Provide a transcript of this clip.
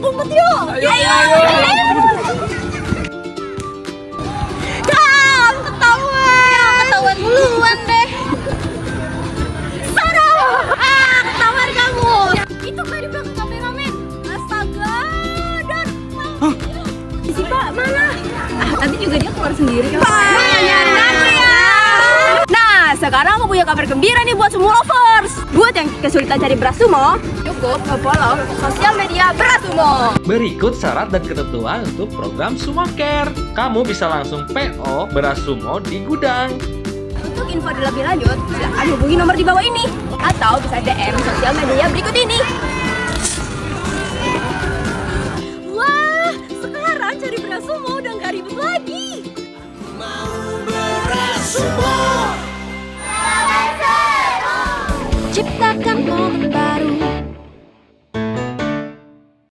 ngumpet yuk. Ayo. Ketahuan duluan deh. Sana. Ketahuan kamu. Itu kan di belakang kameramen. Astaga. Dan si Pak mana? Nanti juga dia keluar sendiri kan. Nah, sekarang aku punya kabar gembira nih buat semua lovers. Buat yang kesulitan cari beras sumo, cukup follow sosial media Beras Sumo. Berikut syarat dan ketentuan untuk program Sumo Care. Kamu bisa langsung PO beras sumo di gudang. Untuk info lebih lanjut, silakan hubungi nomor di bawah ini atau bisa DM sosial media berikut ini. Wah, sekarang cari beras sumo udah nggak ribet lagi. Mau beras sumo.